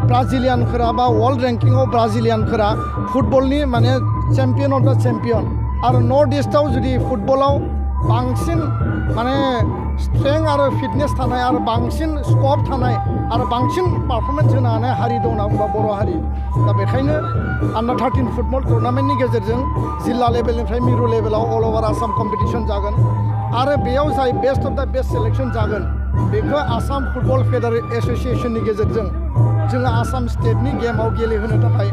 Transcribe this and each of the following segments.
ब्राजिलियानफोरा बा वर्ल्ड रेंकिंआव ब्राजिलियानफोरा फुटबलनि माने चेम्पियन अफ द चेम्पियन आरो नर्थ इस्टआव जुदि फुटबलाव बांसिन माने स्ट्रेंथ आरो फिटनेस थानाय आरो बांसिन स्कप थानाय आरो बांसिन पारफरमेन्स होनो हानाय हारि दं होनना बुंबा बर' हारि दा बेखायनो आन्डार 13 फुटबल टुर्नामेन्टनि गेजेरजों जिल्ला लेभेलनिफ्राय मिरु लेभेलाव अल अभार आसाम कम्पिटिसन जागोन आरो बेयाव जाय बेस्ट अफ द बेस्ट सेलेक्सन जागोन बेखौ आसाम फुटबल एसोसिएशननि गेजेरजों जोङो आसाम स्टेटनि गेमाव गेलेहोनो थाखाय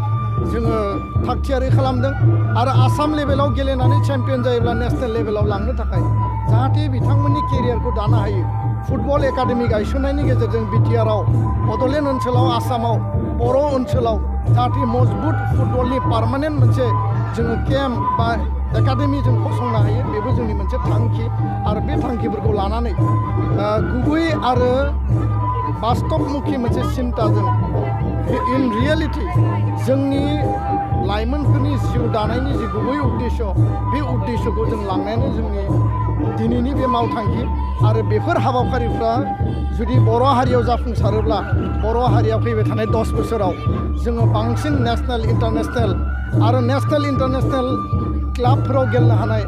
जोङो थागथियारि खालामदों आरो आसाम लेभेलाव गेलेनानै चेम्पियन जायोब्ला नेसनेल लेभेलाव लांनो थाखाय जाहाथे बिथांमोननि केरियारखौ दानो हायो फुटबल एकाडेमि गायसननायनि गेजेरजों बिटिआरआव बड'लेण्ड ओनसोलाव आसामाव बर' ओनसोलाव जाहाथे मजबुत फुटबलनि पार्मानेन्ट मोनसे जोङो केम्प बा एकाडेमि जों फसंनो हायो बेबो जोंनि मोनसे थांखि आरो बे थांखिफोरखौ लानानै गुबै आरो बास्तबमुखि मोनसे सिन्ताजों इन रियेलिटि जोंनि लाइमोनफोरनि जिउ दानायनि जि गुबै उद्देश्य बे उद्देश्यखौ जों लांनायानो जोंनि दिनैनि बे मावथांखि आरो बेफोर हाबाफारिफ्रा जुदि बर' हारियाव जाफुंसारोब्ला बर' हारिया फैबाय थानाय 10 बोसोराव जोङो बांसिन नेसनेल इन्टारनेसनेल आरो नेसनेल इन्टारनेसनेल क्लाबफोराव गेलेनो हानाय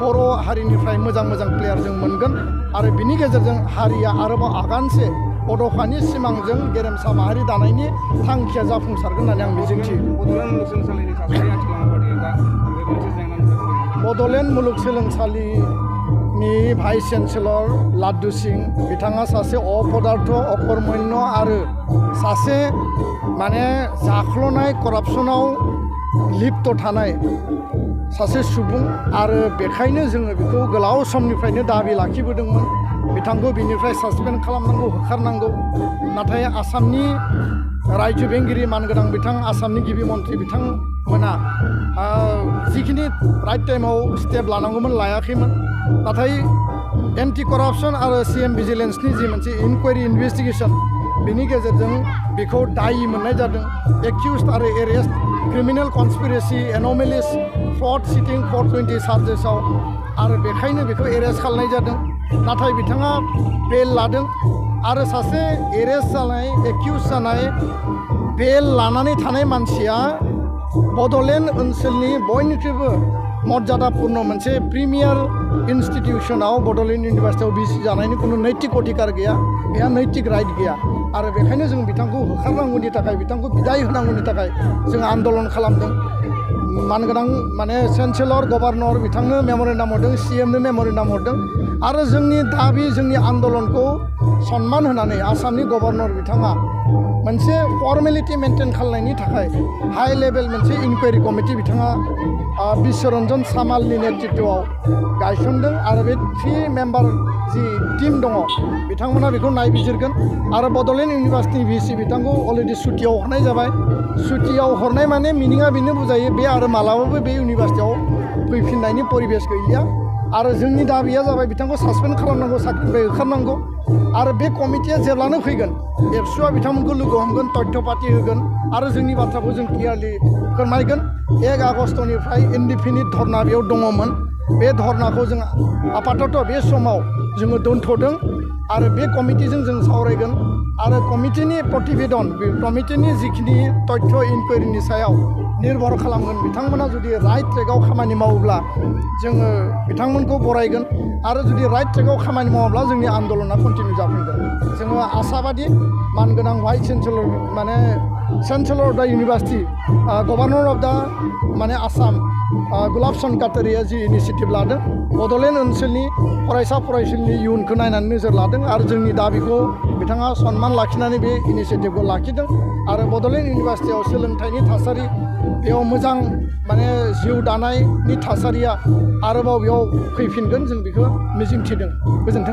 बर' हारिनिफ्राय मोजां मोजां प्लेयार जों मोनगोन आरो बिनि गेजेरजों हारिया आरोबाव आगानसे बड'फानि सिमांजों गेरेमसा माहारि दानायनि थांखिया जाफुंसारगोन होननानै आं मिजिंथियो बड'लेण्ड मुलुगसोलोंसालिनि भाइस चेन्सेलर लाड्डु सिं बिथाङा सासे अपदार्थ अकर्मण्य आरो सासे माने जाख्ल'नाय करापसनाव लिप्त थानाय सासे सुबुं आरो बेखायनो जोङो बेखौ गोलाव समनिफ्रायनो दाबि लाखिबोदोंमोन बिथांखौ बिनिफ्राय सासपेन्ड खालामनांगौ होखारनांगौ नाथाय आसामनि रायजो बेंगिरि मानगोनां बिथां आसामनि गिबि मन्थ्रि बिथांमोना जिखिनि राइट टाइमाव स्टेप लानांगौमोन लायाखैमोन नाथाय एन्टि करापसन आरो CM भिजिलेन्सनि जि मोनसे इनकुवारि इनभेस्टिगेसन बिनि गेजेरजों बेखौ दायि मोननाय जादों एक्युज्ड आरो एरेस्ट क्रिमिनेल कनस्पिरेसि एन'मेलिस फ्रड सिटिं 420 चार्जेसआव आरो बेखायनो बेखौ एरेस्ट खालामनाय जादों नाथाय बिथाङा बेल लादों आरो सासे एरेस्ट जानाय एक्युज जानाय बेल लानानै थानाय मानसिया बड'लेण्ड ओनसोलनि बयनिख्रुइबो मर्यादापूर्ण मोनसे प्रिमियार इन्स्टिटिउसनाव बड'लेण्ड इउनिभार्सिटियाव बिसि जानायनि कुनु नैतिक अधिकार गैया बेहा नैतिक राइट गैया आरो बेखायनो जों बिथांखौ होखारनांगौनि थाखाय बिथांखौ बिदाय होनांगौनि थाखाय जों आन्दलन खालामदों मानगोनां माने चेन्सेलर गभर्नर बिथांनो मेम'रेन्डाम हरदों CMनो मेम'रेन्डाम हरदों आरो जोंनि दाबि जोंनि आन्दलनखौ सन्मान होनानै आसामनि गभर्नर बिथाङा मोनसे फर्मेलिटि मेनटेन खालामनायनि थाखाय हाई लेभेल मोनसे इनकुवारि कमिटि बिथाङा बिश्वरन्जन सामालनि नेतृत्वआव गायसनदों आरो बे 3 मेम्बार जि टीम दङ बिथांमोना बेखौ नायबिजिरगोन आरो बड'लेण्ड इउनिभार्सिटिनि VC बिथांखौ अलरेडि सुटियाव हरनाय जाबाय सुटियाव हरनाय माने मिनिङा बेनो बुजायो बे आरो मालाबाबो बे इउनिभार्सिटियाव फैफिननायनि परिबेस गैलिया आरो जोंनि दाबिया जाबाय बिथांखौ सासपेन्ड खालामनांगौ साख्रिनिफ्राय होखारनांगौ आरो बे कमिटिया जेब्लानो फैगोन एबसुआ बिथांमोनखौ लोगो हमगोन तथ्य पाति होगोन आरो जोंनि बाथ्राखौ जों क्लियारलि फोरमायगोन 1 आगस्टनिफ्राय इनडिफिनिट धर्ना बेयाव दङमोन बे धर्नाखौ जों आपातत बे समाव जोङो दोनथ'दों आरो बे कमिटिजों जों सावरायगोन आरो कमिटिनि प्रतिवेदन बे कमिटिनि जिखिनि तथ्य इनकुवारिनि सायाव निर्भर खालामगोन बिथांमोना जुदि राइट ट्रेकआव खामानि मावोब्ला जोङो बिथांमोनखौ बरायगोन आरो जुदि राइट ट्रेकआव खामानि मावाब्ला जोंनि आन्दलना कन्टिनिउ जाफिनगोन जोङो आसाबादि मानगोनां भाइस चेन्सेलर माने चेन्सेलर अफ द इउनिभार्सिटि गभर्नर अफ द माने आसाम गुलाब चन्द काटारिया जि इनिसिएटिभ लादों बड'लेण्ड ओनसोलनि फरायसा फरायसुलिनि इयुनखौ नायनानै नोजोर लादों आरो जोंनि दाबिखौ बिथाङा सन्मान लाखिनानै बे इनिसिएटिभखौ लाखिदों आरो बड'लेण्ड इउनिभार्सिटियाव सोलोंथाइनि थासारि बेयाव मोजां माने जिउ दानायनि थासारिया आरोबाव बेयाव फैफिनगोन जों बेखौ मिजिंथिदों गोजोन्थों।